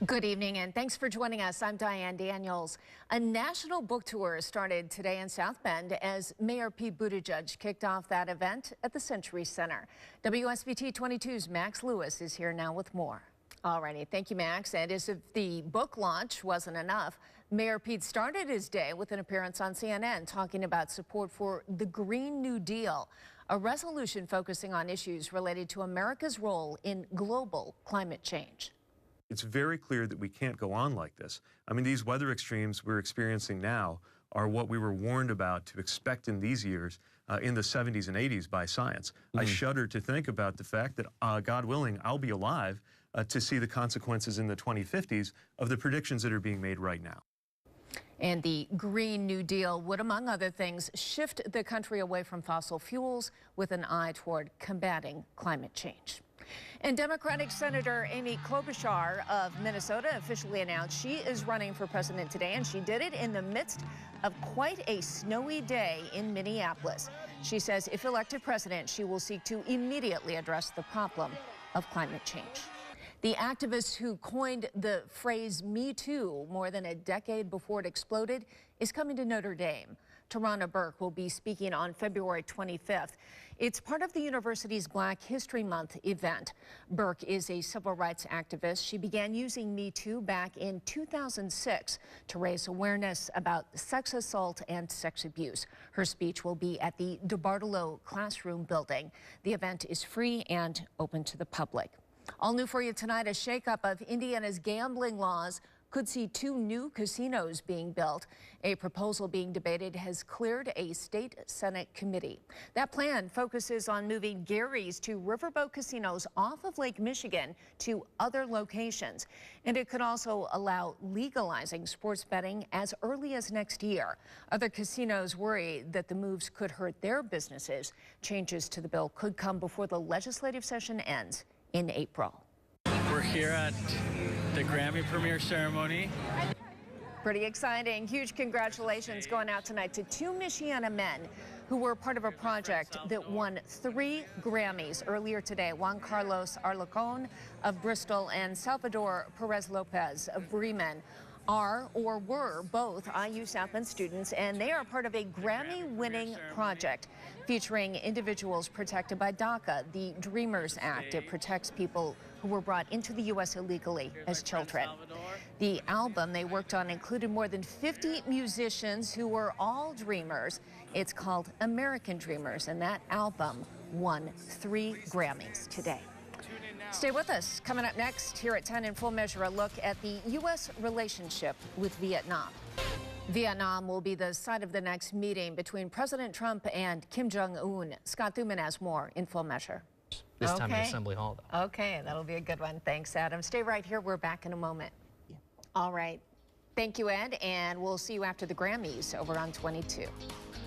Good evening and thanks for joining us. I'm Diane Daniels. A national book tour started today in South Bend as Mayor Pete Buttigieg kicked off that event at the Century Center. WSBT 22's Max Lewis is here now with more. Alrighty, thank you, Max. And as if the book launch wasn't enough, Mayor Pete started his day with an appearance on CNN talking about support for the Green New Deal, a resolution focusing on issues related to America's role in global climate change. It's very clear that we can't go on like this. I mean, these weather extremes we're experiencing now are what we were warned about to expect in these years in the 70s and 80s by science. I shudder to think about the fact that, God willing, I'll be alive to see the consequences in the 2050s of the predictions that are being made right now. And the Green New Deal would, among other things, shift the country away from fossil fuels with an eye toward combating climate change. And Democratic Senator Amy Klobuchar of Minnesota officially announced she is running for president today, and she did it in the midst of quite a snowy day in Minneapolis. She says if elected president, she will seek to immediately address the problem of climate change. The activist who coined the phrase Me Too more than a decade before it exploded is coming to Notre Dame. Tarana Burke will be speaking on February 25th. It's part of the university's Black History Month event. Burke is a civil rights activist. She began using Me Too back in 2006 to raise awareness about sex assault and sex abuse. Her speech will be at the DeBartolo Classroom building. The event is free and open to the public. All new for you tonight, a shakeup of Indiana's gambling laws could see 2 new casinos being built. A proposal being debated has cleared a state Senate committee. That plan focuses on moving Gary's 2 riverboat casinos off of Lake Michigan to other locations. And it could also allow legalizing sports betting as early as next year. Other casinos worry that the moves could hurt their businesses. Changes to the bill could come before the legislative session ends in April. We're here at the Grammy premiere ceremony. Pretty exciting. Huge congratulations going out tonight to 2 Michiana men who were part of a project that won 3 Grammys earlier today. Juan Carlos Arlacon of Bristol and Salvador Perez Lopez of Bremen are or were both IU South Bend students, and they are part of a Grammy-winning project featuring individuals protected by DACA, the Dreamers Act. It protects people who were brought into the U.S. illegally as children. The album they worked on included more than 50 musicians who were all dreamers. It's called American Dreamers, and that album won 3 Grammys today. Stay with us. Coming up next here at 10 in Full Measure, a look at the U.S. relationship with Vietnam. Vietnam will be the site of the next meeting between President Trump and Kim Jong-un. Scott Thuman has more in Full Measure. This time at Assembly Hall, though. Okay, that'll be a good one. Thanks, Adam. Stay right here. We're back in a moment. Yeah. All right. Thank you, Ed, and we'll see you after the Grammys over on 22.